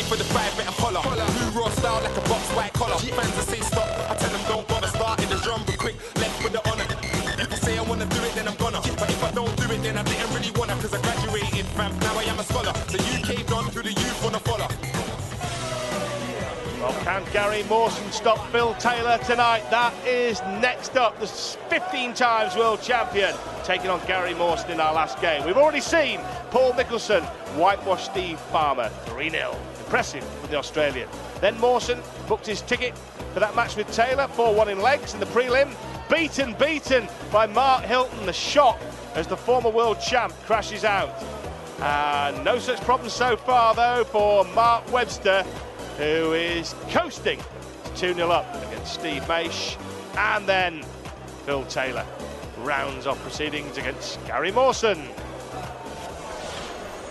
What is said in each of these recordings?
for the 5 better holler. Blue raw style like a box white collar. Fans that say stop, I tell them don't bother. Start in the drum, but quick, left with the honour. If I say I wanna do it, then I'm gonna. But if I don't do it, then I didn't really wanna. Cause I graduated, fam, now I am a scholar. The UK done who the youth wanna follow. Well, can Gary Mawson stop Phil Taylor tonight? That is next up. The 15 times world champion taking on Gary Mawson in our last game. We've already seen Paul Nicholson whitewash Steve Farmer 3-0. Impressive from the Australian. Then Mawson booked his ticket for that match with Taylor, 4-1 in legs in the prelim. Beaten by Mark Hilton. The shock as the former world champ crashes out. No such problems so far though for Mark Webster, who is coasting 2-0 up against Steve Maish. And then Phil Taylor rounds off proceedings against Gary Mawson.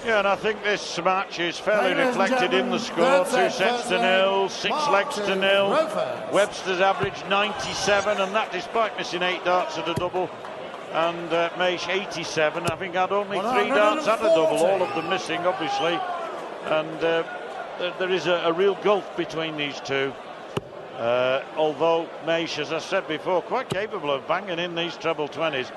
Yeah, and I think this match is fairly reflected in the score. 2 sets to 0, 6 legs to 0. Webster's averaged 97, and that despite missing 8 darts at a double. And Maish 87, I think had only 3 darts at a double, all of them missing, obviously. And there is a real gulf between these two. Although Maish, as I said before, quite capable of banging in these treble 20s,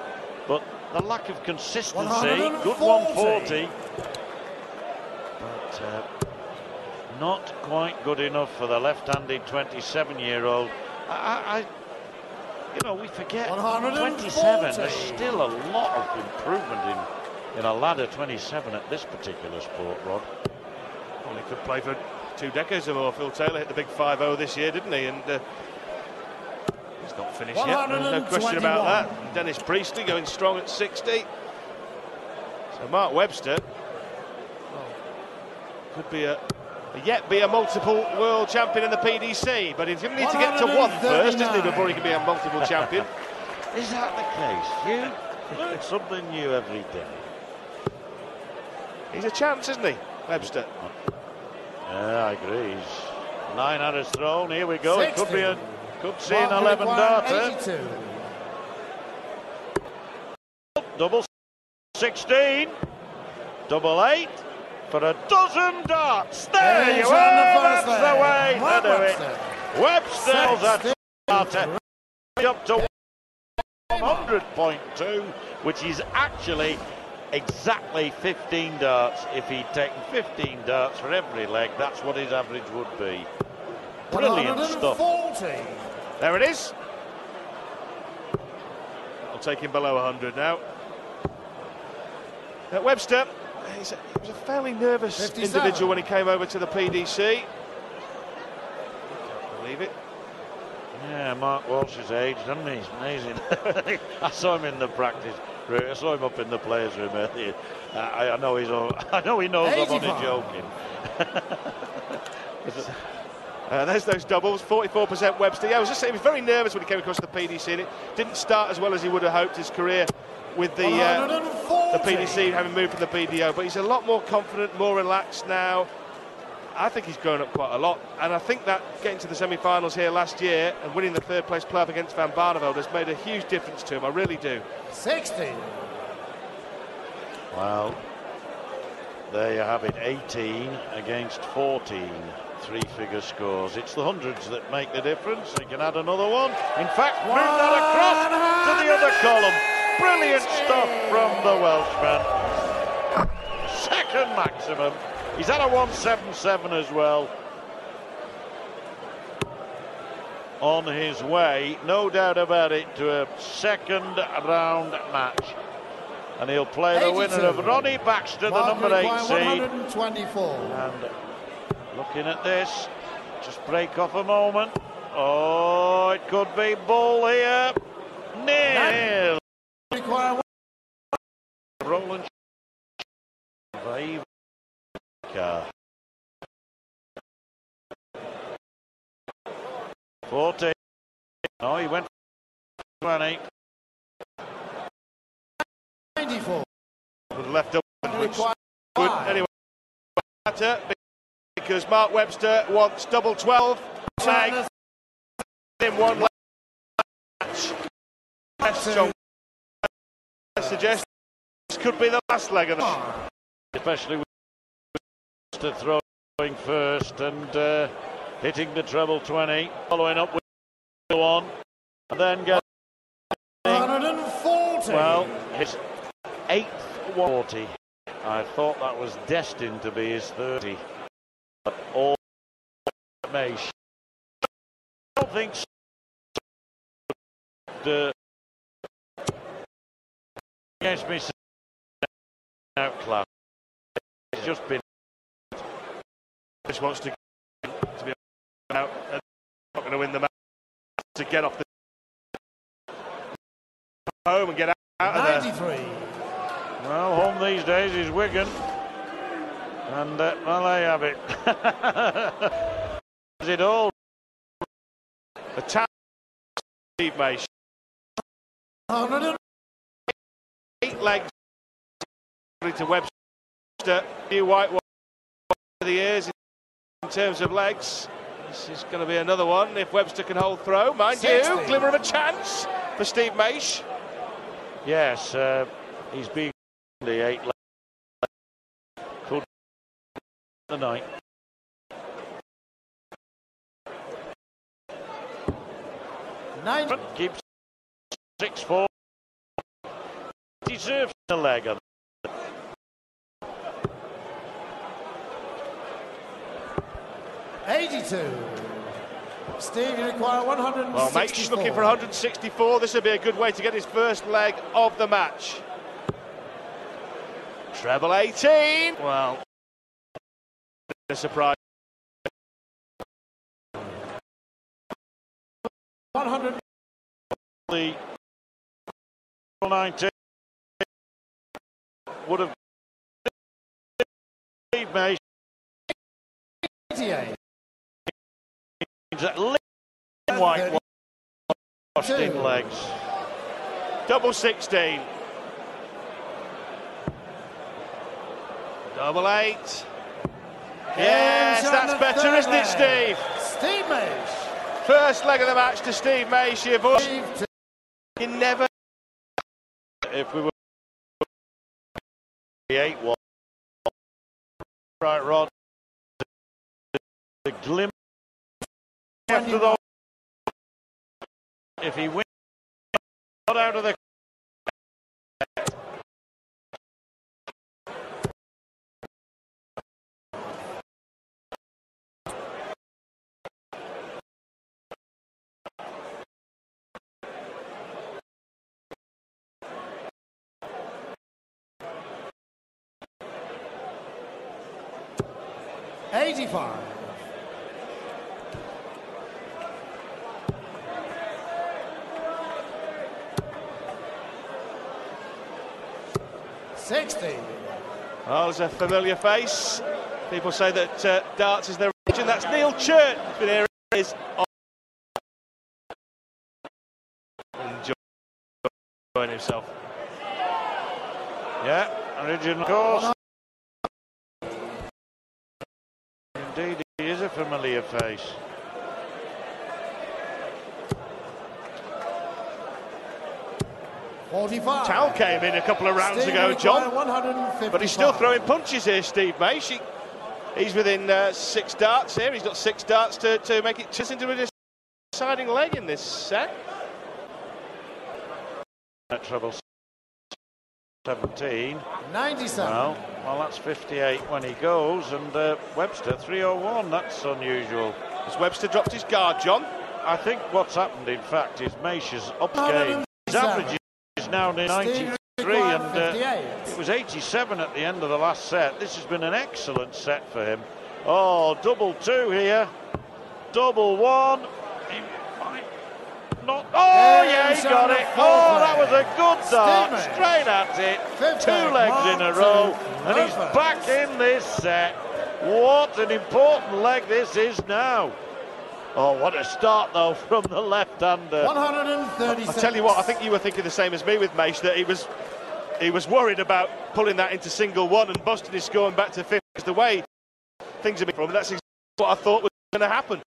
but the lack of consistency, good 140, but not quite good enough for the left-handed 27-year-old. You know, we forget 27. There's still a lot of improvement in a ladder 27 at this particular sport, Rod. Well, he could play for 2 decades or more. Phil Taylor hit the big 5-0 this year, didn't he? And he's not finished yet. There's no question about that. Dennis Priestley going strong at 60. So Mark Webster could be yet be a multiple world champion in the PDC, but he's going to need to get to 1 first, isn't he, before he can be a multiple champion? Is that the case? You learn something new every day. He's a chance, isn't he, Webster? Yeah, I agree. 9 errors thrown. Here we go. 60. It could see an 11 darter. Double 16. Double 8. For a dozen darts. There you are. That's the way to do it. Webster's that darter up to 100.2, which is actually exactly 15 darts. If he'd taken 15 darts for every leg, that's what his average would be. Brilliant stuff. There it is. I'll take him below 100 now. Webster, he was a fairly nervous individual when he came over to the PDC. Can't believe it. Yeah, Mark Walsh's age, doesn't he? He's amazing. I saw him in the practice. I saw him up in the players' room earlier. I know he knows 85. I'm only joking. There's those doubles, 44% Webster. Yeah, I was just saying, he was very nervous when he came across the PDC, and it didn't start as well as he would have hoped his career with the PDC, having moved from the BDO. But he's a lot more confident, more relaxed now. I think he's grown up quite a lot, and I think that getting to the semi-finals here last year and winning the 3rd place playoff against Van Barneveld has made a huge difference to him. I really do. 60. Well, there you have it. 18 against 14. 3-figure scores. It's the hundreds that make the difference. They can add another one. In fact, move that across to the other column. Brilliant stuff from the Welshman. 2nd maximum. He's had a 177 as well. On his way, no doubt about it, to a 2nd round match. And he'll play the winner of Ronnie Baxter, the number 8 seed. 124. And looking at this, just break off a moment. Oh, it could be bull here. Nil. Roland. 14. No, he went 20. 94. Left up, which would anyway matter because Mark Webster wants double 12 leg in 1 match. So I suggest this could be the last leg of the especially with to throw going first and hitting the treble 20, following up with one, and then getting 140. well, his 8th 140. I thought that was destined to be his 30. But all Maish. I don't think so. Against me outclass. It's just been. Just wants to be out. Not going to win the match. To get off the home and get out of there. 93. Well, home these days is Wigan, and well, there you have it. Is it all? The tap, Steve Maish. 8 legs to Webster. New white one for the ears in terms of legs. This is going to be another one if Webster can hold throw. Mind 60. you, glimmer of a chance for Steve Maish. Yes, he's being the 8 legs. Could the night. Keeps 6-4. Deserves the leg of it. Steve, you require 164. Well, Maish looking for 164. This would be a good way to get his first leg of the match. Treble 18. Well, a surprise. 100. The 19 would have Maish 88. at least white washed in legs. Double 16. Double 8. Yes, that's better, isn't it, Steve? Steve Maish. First leg of the match to Steve Maish. You never. If we were the 8-1, right, Rod. The glimmer after the. If he wins, not out of the. $85. $60. Oh, there's a familiar face. People say that darts is their religion. That's Neil Churt. But here he is. Enjoying himself. Yeah, original course. Indeed, he is a familiar face. Tal came in a couple of rounds ago, John, but he's still throwing punches here, Steve Maish. He's within 6 darts here. He's got 6 darts to make it just into a deciding leg in this set. Treble 17. 97. Well, that's 58 when he goes, and Webster 301. That's unusual. Has Webster dropped his guard, John? I think what's happened, in fact, is Maish has upped game. His average is now near 93, and it was 87 at the end of the last set. This has been an excellent set for him. Oh, double 2 here, double 1. He might not. Oh, yeah, he got it. Oh, that was a good dart, straight at it. 2 legs in a row, and he's back in this set. What an important leg this is now. Oh, what a start, though, from the left-hander. 130. I tell you what, I think you were thinking the same as me with Maish, that he was worried about pulling that into single 1 and busting his score and back to 50. Because the way things have been from, that's exactly what I thought was going to happen.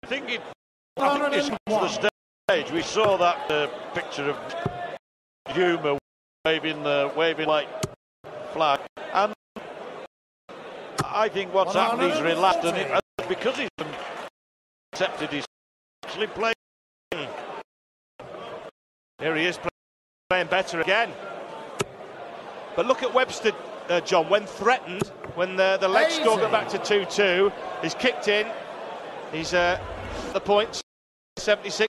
I think it's the stage. We saw that picture of waving white flag, and I think what's happened, he's relaxed, and because he's accepted he's actually playing. Here he is playing better again. But look at Webster, John, when threatened, when the leg score got back to 2-2, he's kicked in, he's the points, 76.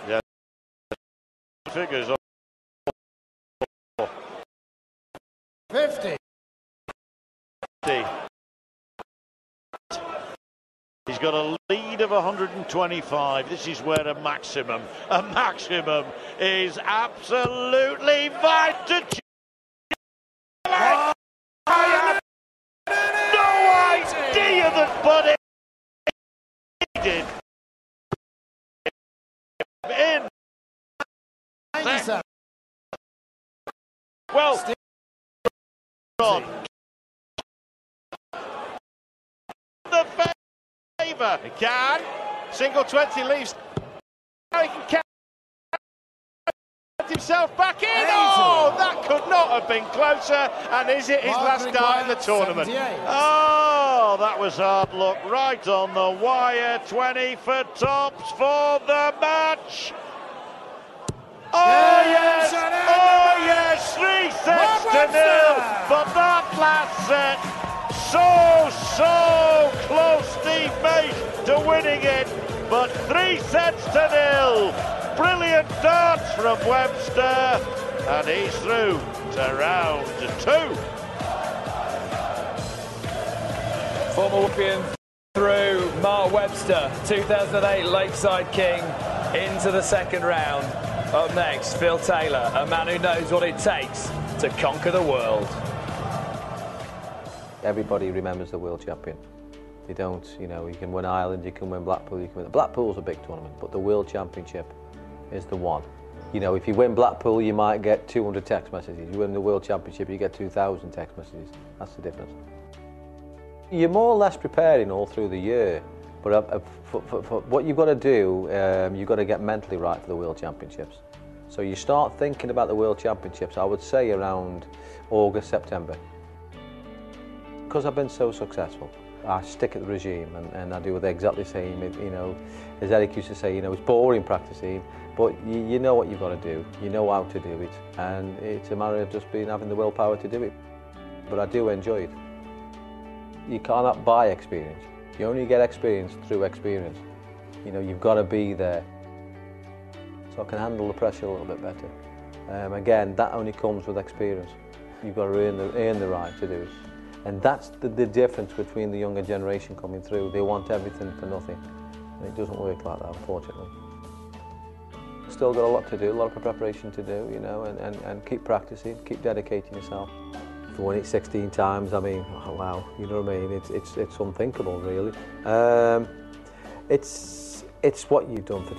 Yeah, figures. 50. He's got a lead of 125. This is where a maximum is absolutely vital. No idea that Buddy did in. 97. Well, on the favour. He can. Single 20 leaves. Now he can catch himself back in. Oh, that could not have been closer. And is it his last start in the tournament? 78. Oh, that was hard luck. Right on the wire. 20 for tops for the match. Oh yes! Oh yes! 3 sets to 0 for that last set. So close, Steve Maish, to winning it, but 3 sets to 0. Brilliant darts from Webster, and he's through to round 2. Former champion through, Mark Webster, 2008 Lakeside King, into the second round. Up next, Phil Taylor, a man who knows what it takes to conquer the world. Everybody remembers the world champion. They don't, you know, you can win Ireland, you can win Blackpool, you can win. Blackpool's a big tournament, but the world championship is the one. You know, if you win Blackpool, you might get 200 text messages. You win the world championship, you get 2,000 text messages. That's the difference. You're more or less preparing all through the year, but for what you've got to do, you've got to get mentally right for the World Championships. So you start thinking about the World Championships, I would say around August, September. Because I've been so successful, I stick at the regime and I do exactly the same. You know, as Eric used to say, you know, it's boring practicing, but you know what you've got to do, you know how to do it, and it's a matter of just having the willpower to do it. But I do enjoy it. You cannot buy experience. You only get experience through experience. You know, you've got to be there. So I can handle the pressure a little bit better. Again, that only comes with experience. You've got to earn the right to do it. And that's the difference between the younger generation coming through. They want everything for nothing. And it doesn't work like that, unfortunately. Still got a lot to do, a lot of preparation to do, you know, and keep practicing, keep dedicating yourself. If you win it 16 times, I mean, oh, wow, you know what I mean? It's unthinkable, really. It's what you've done for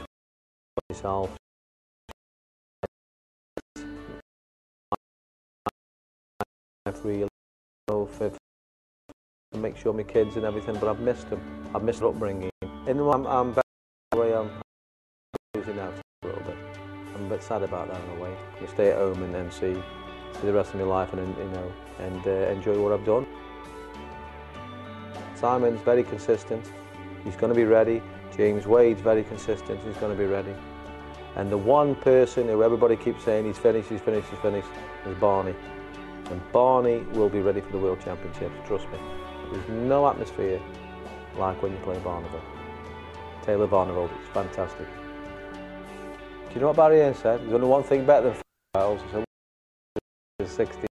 yourself. Really, to make sure my kids and everything, but I've missed them. I've missed their upbringing. And I'm back the way I'm losing out a little bit. I'm a bit sad about that in a way. I stay at home and then see the rest of my life and you know enjoy what I've done. Simon's very consistent. He's going to be ready. James Wade's very consistent. He's going to be ready. And the one person who everybody keeps saying he's finished is Barney. And Barney will be ready for the World Championships, trust me. There's no atmosphere like when you play Barneveld. Taylor Barneveld, it's fantastic. Do you know what Barry Hearn said? There's only one thing better than 12, so 16.